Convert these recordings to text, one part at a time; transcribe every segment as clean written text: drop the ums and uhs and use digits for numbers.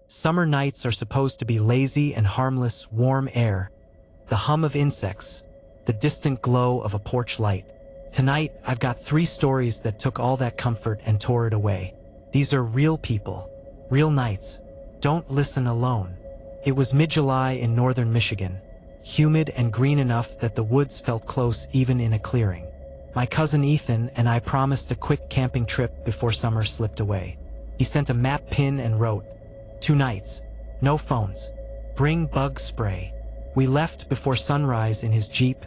Summer nights are supposed to be lazy and harmless, warm air, the hum of insects, the distant glow of a porch light. Tonight, I've got 3 stories that took all that comfort and tore it away. These are real people, real nights. Don't listen alone. It was mid-July in northern Michigan, humid and green enough that the woods felt close even in a clearing. My cousin Ethan and I promised a quick camping trip before summer slipped away. He sent a map pin and wrote, 2 nights, no phones, bring bug spray. We left before sunrise in his Jeep,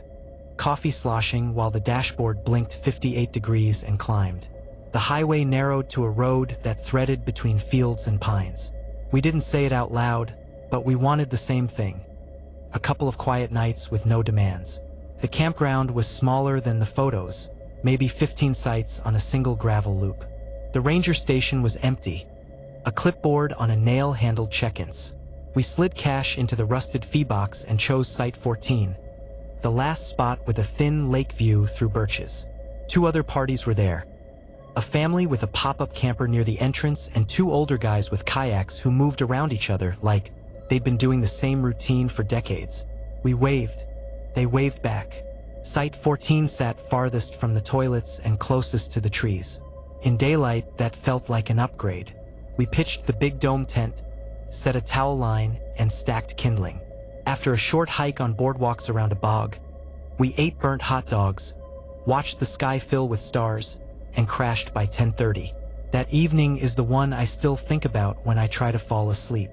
coffee sloshing while the dashboard blinked 58 degrees and climbed. The highway narrowed to a road that threaded between fields and pines. We didn't say it out loud, but we wanted the same thing. A couple of quiet nights with no demands. The campground was smaller than the photos, maybe 15 sites on a single gravel loop. The ranger station was empty, a clipboard on a nail-handled check-ins. We slid cash into the rusted fee box and chose Site 14, the last spot with a thin lake view through birches. 2 other parties were there. A family with a pop-up camper near the entrance and 2 older guys with kayaks who moved around each other like they'd been doing the same routine for decades. We waved. They waved back. Site 14 sat farthest from the toilets and closest to the trees. In daylight, that felt like an upgrade. We pitched the big dome tent, set a towel line, and stacked kindling. After a short hike on boardwalks around a bog, we ate burnt hot dogs, watched the sky fill with stars, and crashed by 10:30. That evening is the one I still think about when I try to fall asleep.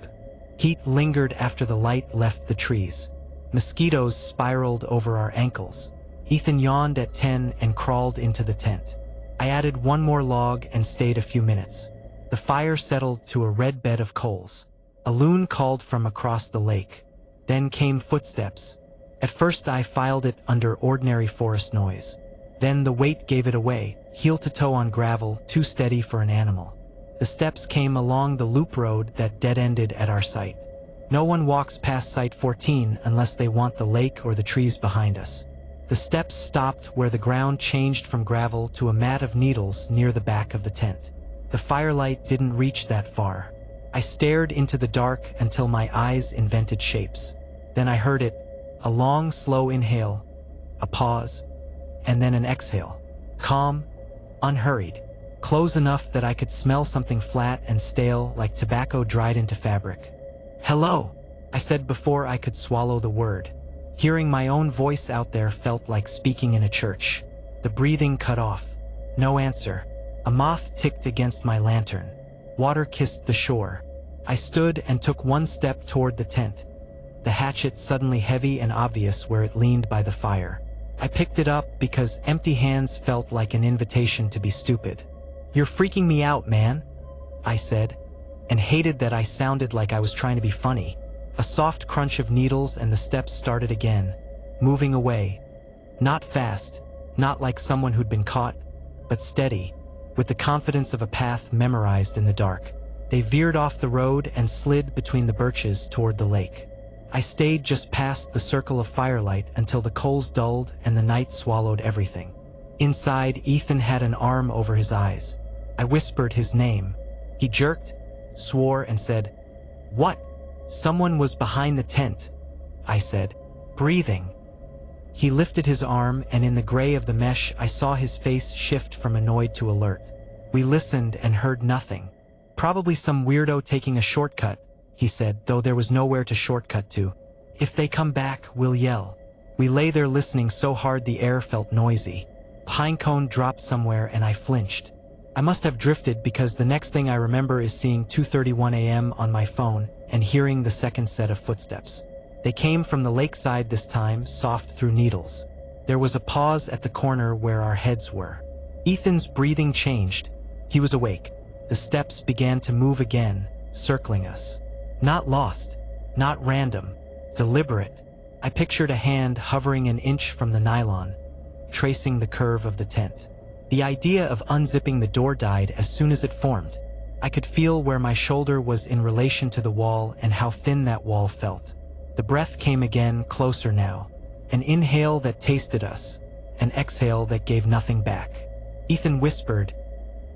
Heat lingered after the light left the trees. Mosquitoes spiraled over our ankles. Ethan yawned at 10 and crawled into the tent. I added 1 more log and stayed a few minutes. The fire settled to a red bed of coals. A loon called from across the lake. Then came footsteps. At first I filed it under ordinary forest noise. Then the weight gave it away, heel to toe on gravel, too steady for an animal. The steps came along the loop road that dead-ended at our site. No one walks past Site 14 unless they want the lake or the trees behind us. The steps stopped where the ground changed from gravel to a mat of needles near the back of the tent. The firelight didn't reach that far. I stared into the dark until my eyes invented shapes. Then I heard it, a long, slow inhale, a pause, and then an exhale. Calm, unhurried, close enough that I could smell something flat and stale like tobacco dried into fabric. "Hello," I said before I could swallow the word. Hearing my own voice out there felt like speaking in a church. The breathing cut off. No answer. A moth ticked against my lantern. Water kissed the shore. I stood and took 1 step toward the tent, the hatchet suddenly heavy and obvious where it leaned by the fire. I picked it up because empty hands felt like an invitation to be stupid. "You're freaking me out, man," I said, and hated that I sounded like I was trying to be funny. A soft crunch of needles and the steps started again, moving away. Not fast, not like someone who'd been caught, but steady, with the confidence of a path memorized in the dark. They veered off the road and slid between the birches toward the lake. I stayed just past the circle of firelight until the coals dulled and the night swallowed everything. Inside, Ethan had an arm over his eyes. I whispered his name. He jerked, swore, and said, "What?" "Someone was behind the tent," I said, breathing. He lifted his arm, and in the gray of the mesh, I saw his face shift from annoyed to alert. We listened and heard nothing. "Probably some weirdo taking a shortcut," he said, though there was nowhere to shortcut to. "If they come back, we'll yell." We lay there listening so hard the air felt noisy. Pine cone dropped somewhere and I flinched. I must have drifted because the next thing I remember is seeing 2:31 a.m. on my phone and hearing the second set of footsteps. They came from the lakeside this time, soft through needles. There was a pause at the corner where our heads were. Ethan's breathing changed. He was awake. The steps began to move again, circling us. Not lost, not random, deliberate. I pictured a hand hovering an inch from the nylon, tracing the curve of the tent. The idea of unzipping the door died as soon as it formed. I could feel where my shoulder was in relation to the wall and how thin that wall felt. The breath came again, closer now. An inhale that tasted us, an exhale that gave nothing back. Ethan whispered,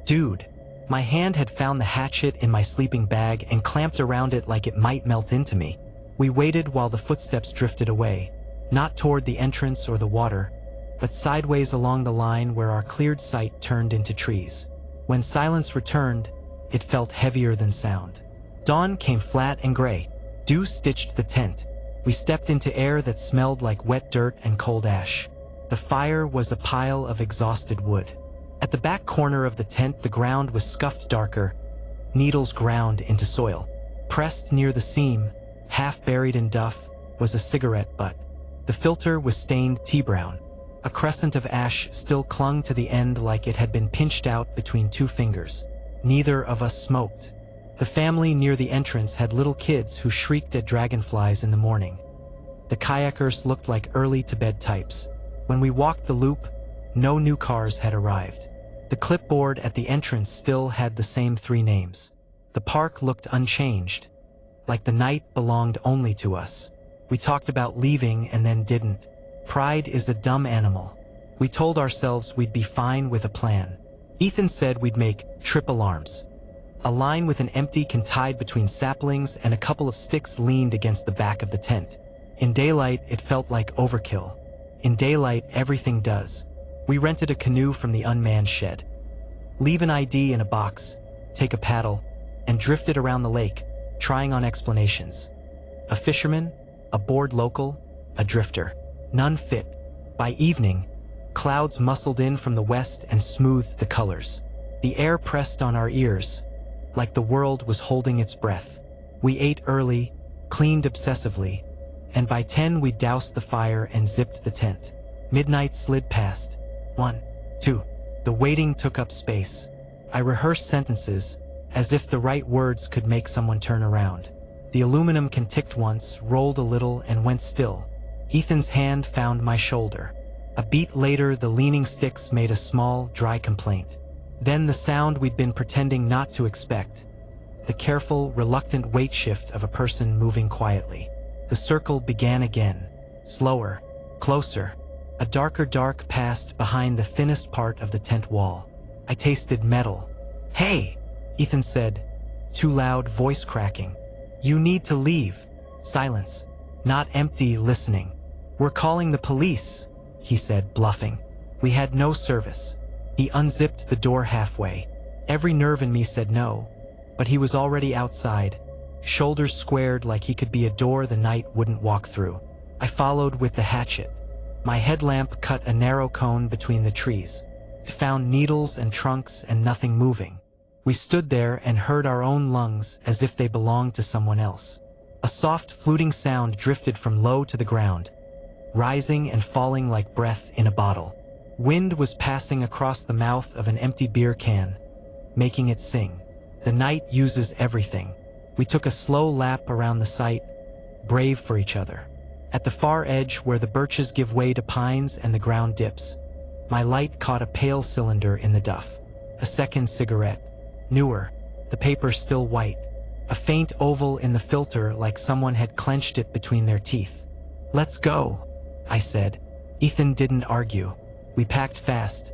"Dude," My hand had found the hatchet in my sleeping bag and clamped around it like it might melt into me. We waited while the footsteps drifted away, not toward the entrance or the water, but sideways along the line where our cleared sight turned into trees. When silence returned, it felt heavier than sound. Dawn came flat and gray. Dew stitched the tent. We stepped into air that smelled like wet dirt and cold ash. The fire was a pile of exhausted wood. At the back corner of the tent, the ground was scuffed darker, needles ground into soil. Pressed near the seam, half buried in duff, was a cigarette butt. The filter was stained tea-brown. A crescent of ash still clung to the end like it had been pinched out between two fingers. Neither of us smoked. The family near the entrance had little kids who shrieked at dragonflies in the morning. The kayakers looked like early-to-bed types. When we walked the loop, no new cars had arrived. The clipboard at the entrance still had the same 3 names. The park looked unchanged, like the night belonged only to us. We talked about leaving and then didn't. Pride is a dumb animal. We told ourselves we'd be fine with a plan. Ethan said we'd make trip alarms. A line with an empty can tied between saplings and a couple of sticks leaned against the back of the tent. In daylight, it felt like overkill. In daylight, everything does. We rented a canoe from the unmanned shed. Leave an ID in a box, take a paddle, and drifted around the lake, trying on explanations. A fisherman, a bored local, a drifter. None fit. By evening, clouds muscled in from the west and smoothed the colors. The air pressed on our ears, like the world was holding its breath. We ate early, cleaned obsessively, and by 10 we doused the fire and zipped the tent. Midnight slid past. 1, 2. The waiting took up space. I rehearsed sentences, as if the right words could make someone turn around. The aluminum can ticked once, rolled a little, and went still. Ethan's hand found my shoulder. A beat later, the leaning sticks made a small, dry complaint. Then the sound we'd been pretending not to expect. The careful, reluctant weight shift of a person moving quietly. The circle began again. Slower, closer. A darker dark passed behind the thinnest part of the tent wall. I tasted metal. "Hey," Ethan said, too loud, voice cracking. "You need to leave." Silence. Not empty listening. "We're calling the police," he said, bluffing. We had no service. He unzipped the door halfway. Every nerve in me said no, but he was already outside, shoulders squared like he could be a door the night wouldn't walk through. I followed with the hatchet. My headlamp cut a narrow cone between the trees. It found needles and trunks and nothing moving. We stood there and heard our own lungs as if they belonged to someone else. A soft fluting sound drifted from low to the ground, rising and falling like breath in a bottle. Wind was passing across the mouth of an empty beer can, making it sing. The night uses everything. We took a slow lap around the site, brave for each other. At the far edge where the birches give way to pines and the ground dips, my light caught a pale cylinder in the duff. A second cigarette. Newer, the paper still white. A faint oval in the filter like someone had clenched it between their teeth. "Let's go," I said. Ethan didn't argue. We packed fast,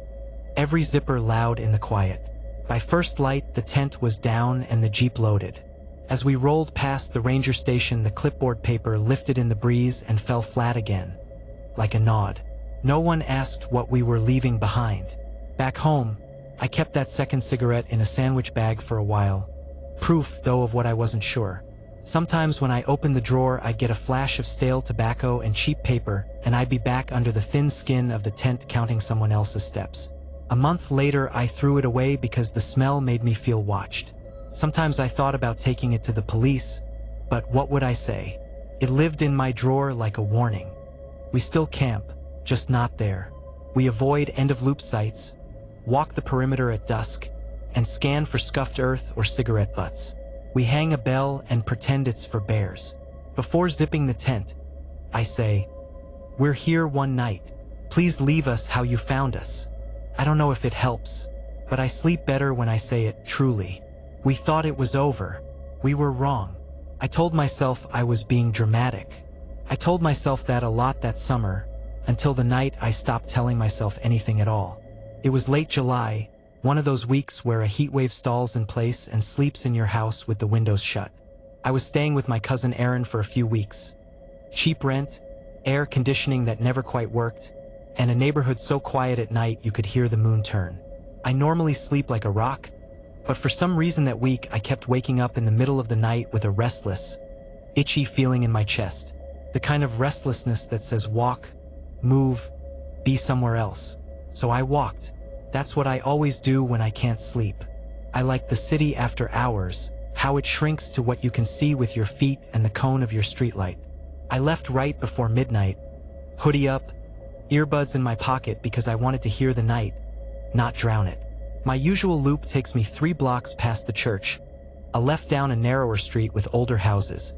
every zipper loud in the quiet. By first light, the tent was down and the Jeep loaded. As we rolled past the ranger station, the clipboard paper lifted in the breeze and fell flat again, like a nod. No one asked what we were leaving behind. Back home, I kept that second cigarette in a sandwich bag for a while. Proof, though, of what I wasn't sure. Sometimes when I opened the drawer, I'd get a flash of stale tobacco and cheap paper, and I'd be back under the thin skin of the tent counting someone else's steps. A month later, I threw it away because the smell made me feel watched. Sometimes I thought about taking it to the police, but what would I say? It lived in my drawer like a warning. We still camp, just not there. We avoid end-of-loop sites, walk the perimeter at dusk, and scan for scuffed earth or cigarette butts. We hang a bell and pretend it's for bears. Before zipping the tent, I say, "We're here one night. Please leave us how you found us." I don't know if it helps, but I sleep better when I say it truly. We thought it was over. We were wrong. I told myself I was being dramatic. I told myself that a lot that summer, until the night I stopped telling myself anything at all. It was late July, One of those weeks where a heat wave stalls in place and sleeps in your house with the windows shut. I was staying with my cousin Aaron for a few weeks. Cheap rent, air conditioning that never quite worked, and a neighborhood so quiet at night you could hear the moon turn. I normally sleep like a rock, but for some reason that week I kept waking up in the middle of the night with a restless, itchy feeling in my chest. The kind of restlessness that says walk, move, be somewhere else. So I walked. That's what I always do when I can't sleep. I like the city after hours, how it shrinks to what you can see with your feet and the cone of your streetlight. I left right before midnight, hoodie up, earbuds in my pocket because I wanted to hear the night, not drown it. My usual loop takes me 3 blocks past the church, a left down a narrower street with older houses,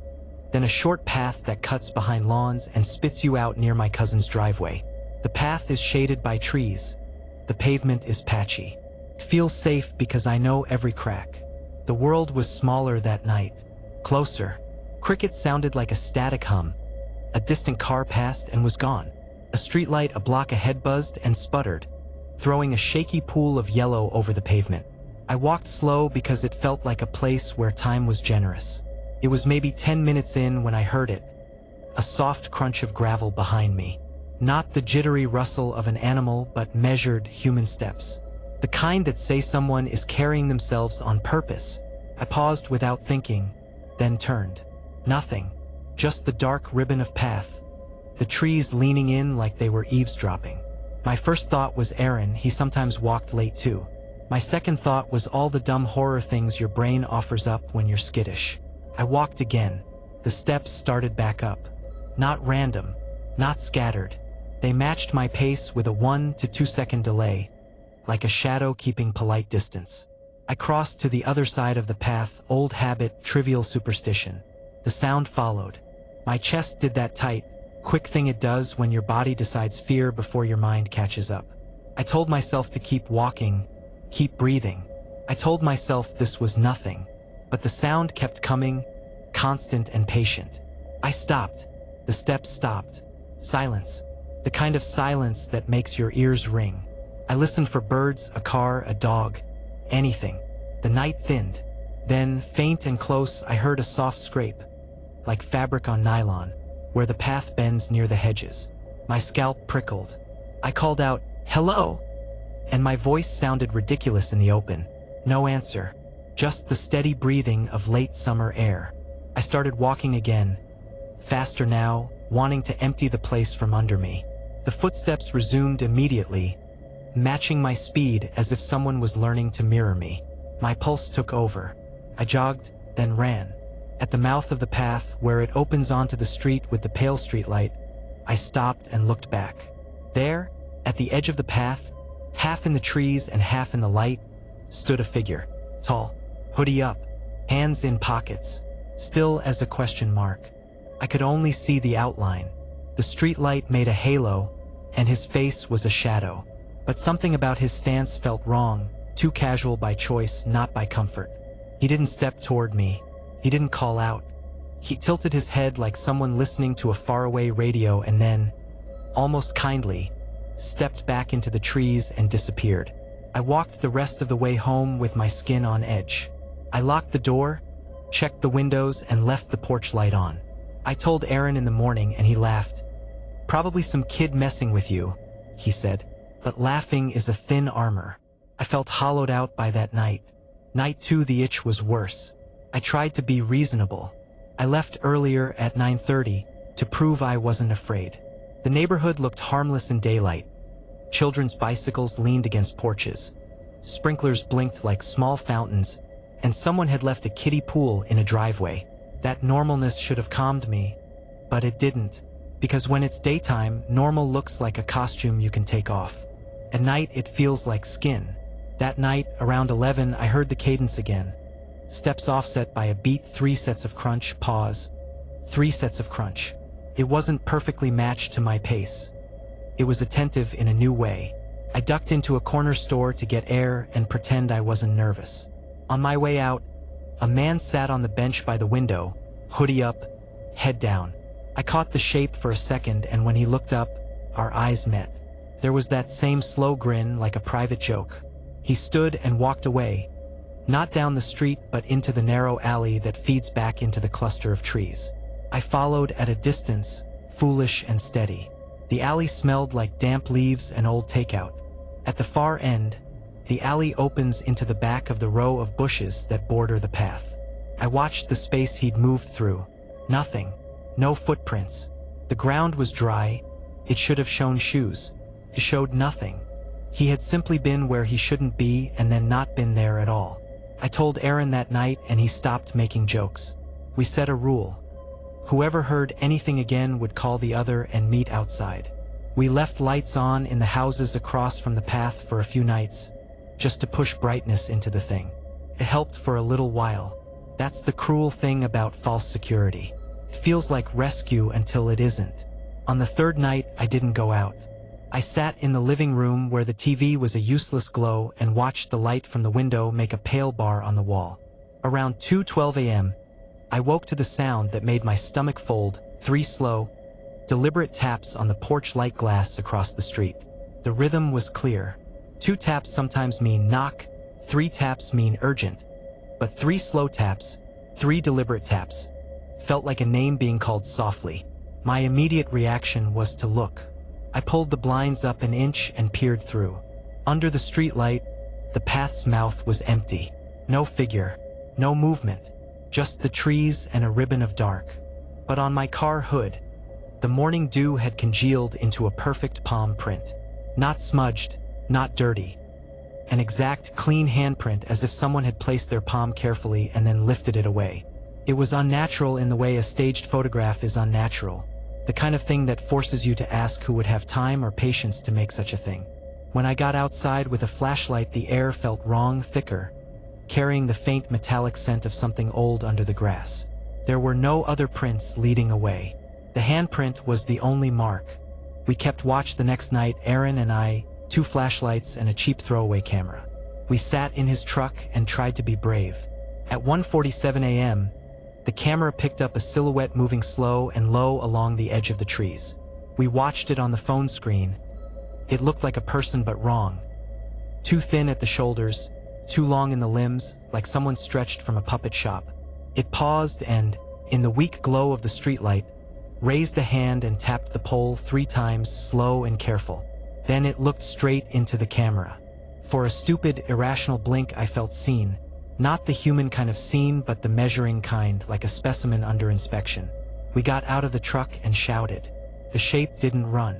then a short path that cuts behind lawns and spits you out near my cousin's driveway. The path is shaded by trees. The pavement is patchy. It feels safe because I know every crack. The world was smaller that night, closer. Crickets sounded like a static hum. A distant car passed and was gone. A streetlight a block ahead buzzed and sputtered, throwing a shaky pool of yellow over the pavement. I walked slow because it felt like a place where time was generous. It was maybe 10 minutes in when I heard it, a soft crunch of gravel behind me. Not the jittery rustle of an animal, but measured human steps. The kind that say someone is carrying themselves on purpose. I paused without thinking, then turned. Nothing, just the dark ribbon of path, the trees leaning in like they were eavesdropping. My first thought was Aaron, he sometimes walked late too. My second thought was all the dumb horror things your brain offers up when you're skittish. I walked again. The steps started back up. Not random, not scattered. They matched my pace with a 1 to 2 second delay, like a shadow keeping polite distance. I crossed to the other side of the path, old habit, trivial superstition. The sound followed. My chest did that tight, quick thing it does when your body decides fear before your mind catches up. I told myself to keep walking, keep breathing. I told myself this was nothing, but the sound kept coming, constant and patient. I stopped. The steps stopped. Silence. The kind of silence that makes your ears ring. I listened for birds, a car, a dog, anything. The night thinned. Then, faint and close, I heard a soft scrape, like fabric on nylon, where the path bends near the hedges. My scalp prickled. I called out, "Hello!" And my voice sounded ridiculous in the open. No answer, just the steady breathing of late summer air. I started walking again, faster now, wanting to empty the place from under me. The footsteps resumed immediately, matching my speed as if someone was learning to mirror me. My pulse took over. I jogged, then ran. At the mouth of the path, where it opens onto the street with the pale streetlight, I stopped and looked back. There, at the edge of the path, half in the trees and half in the light, stood a figure. Tall, hoodie up, hands in pockets, still as a question mark. I could only see the outline. The streetlight made a halo, and his face was a shadow. But something about his stance felt wrong, too casual by choice, not by comfort. He didn't step toward me. He didn't call out. He tilted his head like someone listening to a faraway radio and then, almost kindly, stepped back into the trees and disappeared. I walked the rest of the way home with my skin on edge. I locked the door, checked the windows, and left the porch light on. I told Aaron in the morning and he laughed. "Probably some kid messing with you," he said. But laughing is a thin armor. I felt hollowed out by that night. Night 2, the itch was worse. I tried to be reasonable. I left earlier at 9:30 to prove I wasn't afraid. The neighborhood looked harmless in daylight. Children's bicycles leaned against porches. Sprinklers blinked like small fountains, and someone had left a kiddie pool in a driveway. That normalness should have calmed me, but it didn't, because when it's daytime, normal looks like a costume you can take off. At night, it feels like skin. That night, around 11, I heard the cadence again. Steps offset by a beat, 3 sets of crunch, pause, 3 sets of crunch. It wasn't perfectly matched to my pace. It was attentive in a new way. I ducked into a corner store to get air and pretend I wasn't nervous. On my way out, a man sat on the bench by the window, hoodie up, head down. I caught the shape for a second, and when he looked up, our eyes met. There was that same slow grin, like a private joke. He stood and walked away, not down the street but into the narrow alley that feeds back into the cluster of trees. I followed at a distance, foolish and steady. The alley smelled like damp leaves and old takeout. At the far end, the alley opens into the back of the row of bushes that border the path. I watched the space he'd moved through. Nothing. No footprints. The ground was dry. It should have shown shoes. It showed nothing. He had simply been where he shouldn't be and then not been there at all. I told Aaron that night and he stopped making jokes. We set a rule. Whoever heard anything again would call the other and meet outside. We left lights on in the houses across from the path for a few nights, just to push brightness into the thing. It helped for a little while. That's the cruel thing about false security. It feels like rescue until it isn't. On the third night, I didn't go out. I sat in the living room where the TV was a useless glow and watched the light from the window make a pale bar on the wall. Around 2:12 a.m., I woke to the sound that made my stomach fold, 3 slow, deliberate taps on the porch light glass across the street. The rhythm was clear. 2 taps sometimes mean knock, 3 taps mean urgent, but 3 slow taps, 3 deliberate taps, felt like a name being called softly. My immediate reaction was to look. I pulled the blinds up an inch and peered through. Under the streetlight, the path's mouth was empty. No figure, no movement, just the trees and a ribbon of dark. But on my car hood, the morning dew had congealed into a perfect palm print. Not smudged, not dirty. An exact, clean handprint as if someone had placed their palm carefully and then lifted it away. It was unnatural in the way a staged photograph is unnatural. The kind of thing that forces you to ask who would have time or patience to make such a thing. When I got outside with a flashlight, the air felt wrong, thicker, carrying the faint metallic scent of something old under the grass. There were no other prints leading away. The handprint was the only mark. We kept watch the next night, Aaron and I, 2 flashlights and a cheap throwaway camera. We sat in his truck and tried to be brave. At 1:47 a.m., the camera picked up a silhouette moving slow and low along the edge of the trees. We watched it on the phone screen. It looked like a person but wrong. Too thin at the shoulders, too long in the limbs, like someone stretched from a puppet shop. It paused and, in the weak glow of the streetlight, raised a hand and tapped the pole 3 times, slow and careful. Then it looked straight into the camera. For a stupid, irrational blink, I felt seen. Not the human kind of seen, but the measuring kind, like a specimen under inspection. We got out of the truck and shouted. The shape didn't run.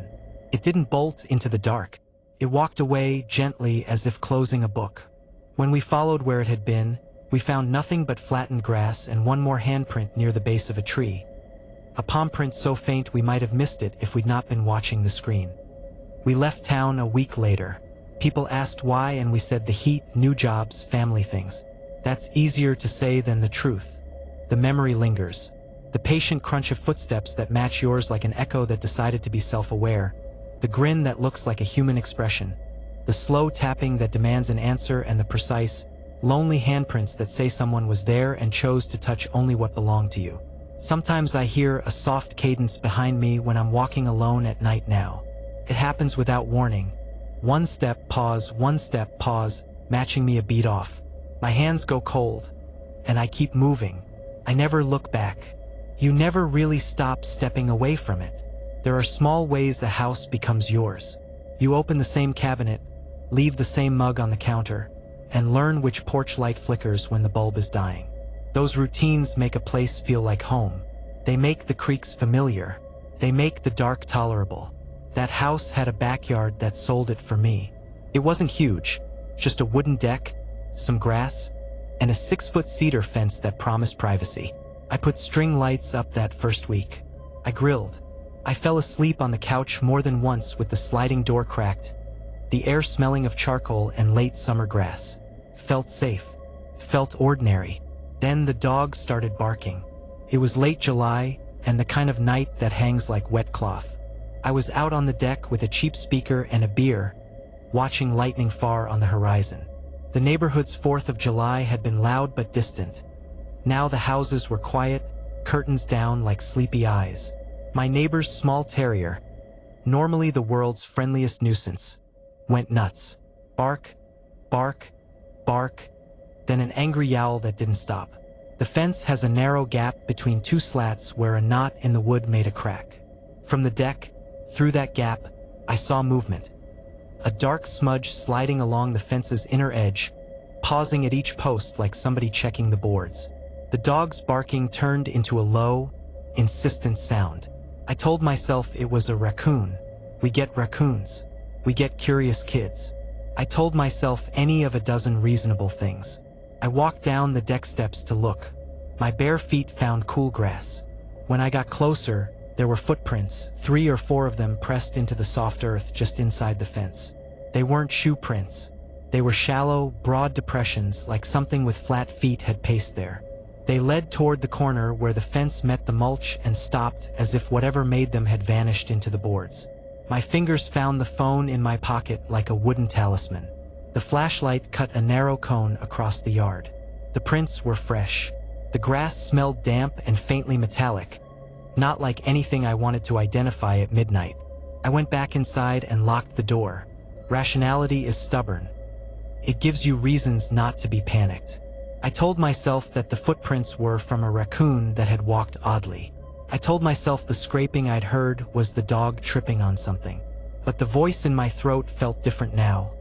It didn't bolt into the dark. It walked away gently as if closing a book. When we followed where it had been, we found nothing but flattened grass and 1 more handprint near the base of a tree. A palm print so faint we might have missed it if we'd not been watching the screen. We left town a week later. People asked why and we said the heat, new jobs, family things. That's easier to say than the truth. The memory lingers. The patient crunch of footsteps that match yours like an echo that decided to be self-aware. The grin that looks like a human expression. The slow tapping that demands an answer and the precise, lonely handprints that say someone was there and chose to touch only what belonged to you. Sometimes I hear a soft cadence behind me when I'm walking alone at night now. It happens without warning. 1 step, pause, 1 step, pause, matching me a beat off. My hands go cold, and I keep moving. I never look back. You never really stop stepping away from it. There are small ways a house becomes yours. You open the same cabinet, leave the same mug on the counter, and learn which porch light flickers when the bulb is dying. Those routines make a place feel like home. They make the creaks familiar. They make the dark tolerable. That house had a backyard that sold it for me. It wasn't huge, just a wooden deck, some grass, and a 6-foot cedar fence that promised privacy. I put string lights up that first week. I grilled. I fell asleep on the couch more than once with the sliding door cracked, the air smelling of charcoal and late summer grass. Felt safe. Felt ordinary. Then the dog started barking. It was late July, and the kind of night that hangs like wet cloth. I was out on the deck with a cheap speaker and a beer, watching lightning far on the horizon. The neighborhood's 4th of July had been loud but distant. Now the houses were quiet, curtains down like sleepy eyes. My neighbor's small terrier, normally the world's friendliest nuisance, went nuts. Bark, Bark, bark, then an angry yowl that didn't stop. The fence has a narrow gap between two slats where a knot in the wood made a crack. From the deck, through that gap, I saw movement. A dark smudge sliding along the fence's inner edge, pausing at each post like somebody checking the boards. The dog's barking turned into a low, insistent sound. I told myself it was a raccoon. We get raccoons. We get curious kids. I told myself any of a dozen reasonable things. I walked down the deck steps to look. My bare feet found cool grass. When I got closer, there were footprints, 3 or 4 of them pressed into the soft earth just inside the fence. They weren't shoe prints. They were shallow, broad depressions like something with flat feet had paced there. They led toward the corner where the fence met the mulch and stopped as if whatever made them had vanished into the boards. My fingers found the phone in my pocket like a wooden talisman. The flashlight cut a narrow cone across the yard. The prints were fresh. The grass smelled damp and faintly metallic, not like anything I wanted to identify at midnight. I went back inside and locked the door. Rationality is stubborn. It gives you reasons not to be panicked. I told myself that the footprints were from a raccoon that had walked oddly. I told myself the scraping I'd heard was the dog tripping on something. But the voice in my throat felt different now.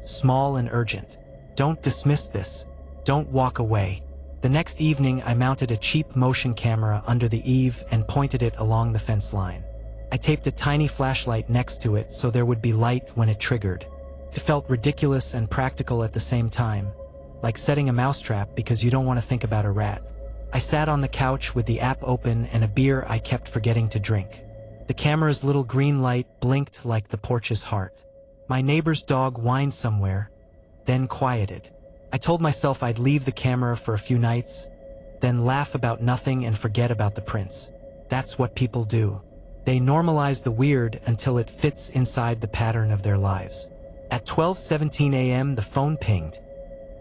Small and urgent. Don't dismiss this. Don't walk away. The next evening, I mounted a cheap motion camera under the eave and pointed it along the fence line. I taped a tiny flashlight next to it so there would be light when it triggered. It felt ridiculous and practical at the same time, like setting a mousetrap because you don't want to think about a rat. I sat on the couch with the app open and a beer I kept forgetting to drink. The camera's little green light blinked like the porch's heart. My neighbor's dog whined somewhere, then quieted. I told myself I'd leave the camera for a few nights, then laugh about nothing and forget about the prints. That's what people do. They normalize the weird until it fits inside the pattern of their lives. At 12:17 a.m., the phone pinged.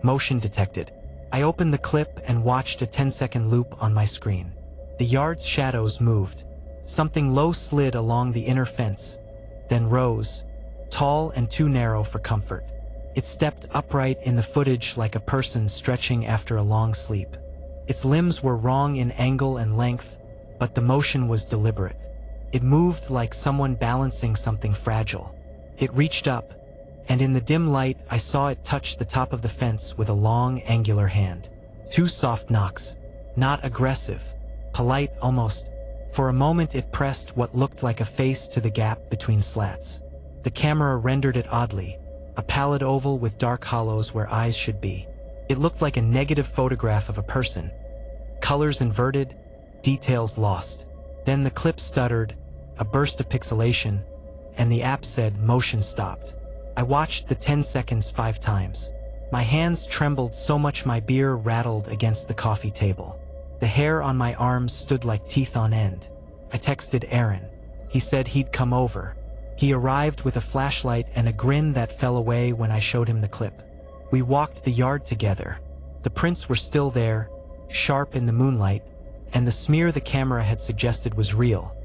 Motion detected. I opened the clip and watched a 10-second loop on my screen. The yard's shadows moved. Something low slid along the inner fence, then rose, tall and too narrow for comfort. It stepped upright in the footage like a person stretching after a long sleep. Its limbs were wrong in angle and length, but the motion was deliberate. It moved like someone balancing something fragile. It reached up, and in the dim light I saw it touch the top of the fence with a long, angular hand. 2 soft knocks. Not aggressive. Polite almost. For a moment it pressed what looked like a face to the gap between slats. The camera rendered it oddly. A pallid oval with dark hollows where eyes should be. It looked like a negative photograph of a person. Colors inverted, details lost. Then the clip stuttered, a burst of pixelation, and the app said motion stopped. I watched the 10 seconds 5 times. My hands trembled so much my beer rattled against the coffee table. The hair on my arms stood like teeth on end. I texted Aaron. He said he'd come over. He arrived with a flashlight and a grin that fell away when I showed him the clip. We walked the yard together. The prints were still there, sharp in the moonlight, and the smear the camera had suggested was real.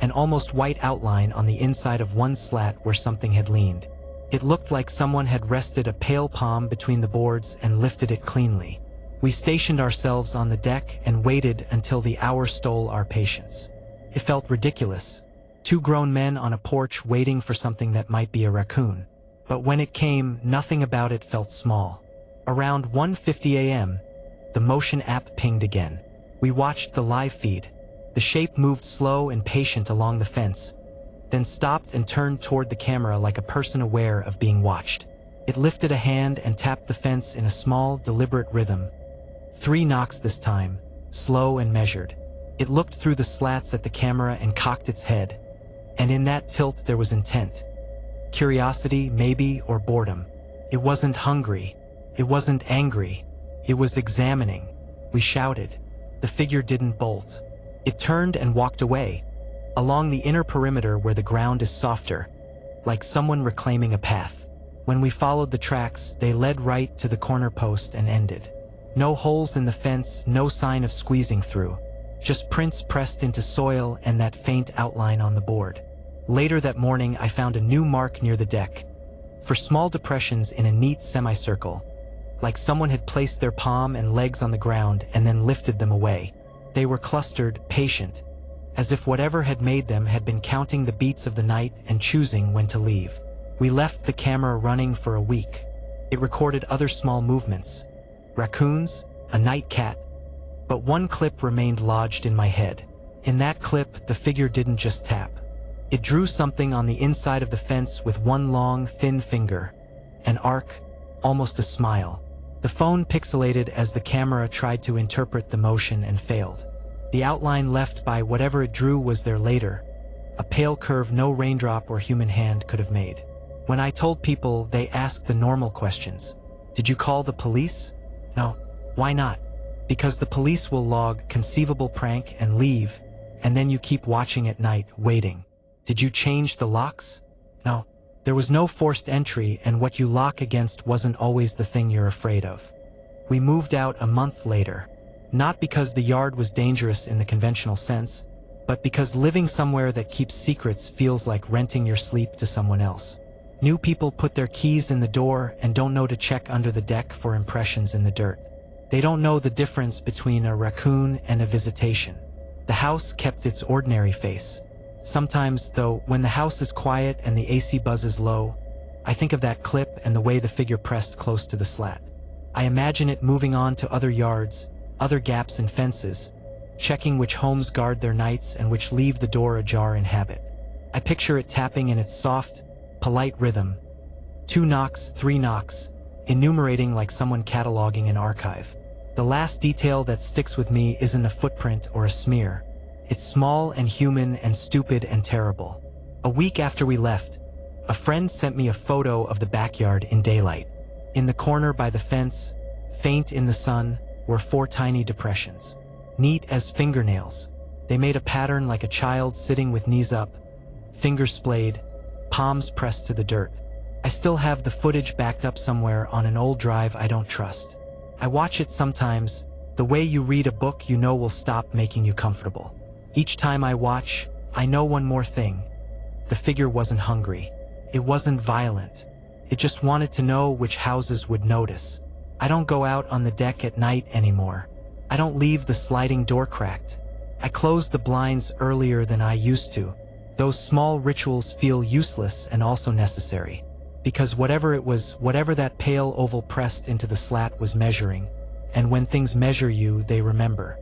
An almost white outline on the inside of one slat where something had leaned. It looked like someone had rested a pale palm between the boards and lifted it cleanly. We stationed ourselves on the deck and waited until the hour stole our patience. It felt ridiculous. 2 grown men on a porch waiting for something that might be a raccoon. But when it came, nothing about it felt small. Around 1:50 a.m., the motion app pinged again. We watched the live feed. The shape moved slow and patient along the fence, then stopped and turned toward the camera like a person aware of being watched. It lifted a hand and tapped the fence in a small, deliberate rhythm. 3 knocks this time, slow and measured. It looked through the slats at the camera and cocked its head. And in that tilt there was intent. Curiosity, maybe, or boredom. It wasn't hungry. It wasn't angry. It was examining. We shouted. The figure didn't bolt. It turned and walked away, along the inner perimeter where the ground is softer, like someone reclaiming a path. When we followed the tracks, they led right to the corner post and ended. No holes in the fence, no sign of squeezing through. Just prints pressed into soil and that faint outline on the board. Later that morning, I found a new mark near the deck. for small depressions in a neat semicircle, like someone had placed their palm and legs on the ground and then lifted them away. They were clustered, patient, as if whatever had made them had been counting the beats of the night and choosing when to leave. We left the camera running for a week. It recorded other small movements, raccoons, a night cat, but one clip remained lodged in my head. In that clip, the figure didn't just tap. It drew something on the inside of the fence with one long, thin finger, an arc, almost a smile. The phone pixelated as the camera tried to interpret the motion and failed. The outline left by whatever it drew was there later, a pale curve no raindrop or human hand could have made. When I told people, they asked the normal questions. Did you call the police? No. Why not? Because the police will log conceivable prank and leave, and then you keep watching at night, waiting. Did you change the locks? No. There was no forced entry, and what you lock against wasn't always the thing you're afraid of. We moved out a month later, not because the yard was dangerous in the conventional sense, but because living somewhere that keeps secrets feels like renting your sleep to someone else. New people put their keys in the door and don't know to check under the deck for impressions in the dirt. They don't know the difference between a raccoon and a visitation. The house kept its ordinary face. Sometimes, though, when the house is quiet and the AC buzzes low, I think of that clip and the way the figure pressed close to the slat. I imagine it moving on to other yards, other gaps in fences, checking which homes guard their nights and which leave the door ajar in habit. I picture it tapping in its soft, polite rhythm. 2 knocks, 3 knocks, enumerating like someone cataloging an archive. The last detail that sticks with me isn't a footprint or a smear. It's small and human and stupid and terrible. A week after we left, a friend sent me a photo of the backyard in daylight. In the corner by the fence, faint in the sun, were 4 tiny depressions. Neat as fingernails. They made a pattern like a child sitting with knees up, fingers splayed, palms pressed to the dirt. I still have the footage backed up somewhere on an old drive I don't trust. I watch it sometimes, the way you read a book you know will stop making you comfortable. Each time I watch, I know one more thing. The figure wasn't hungry. It wasn't violent. It just wanted to know which houses would notice. I don't go out on the deck at night anymore. I don't leave the sliding door cracked. I close the blinds earlier than I used to. Those small rituals feel useless and also necessary. Because whatever it was, whatever that pale oval pressed into the slat was measuring, and when things measure you, they remember.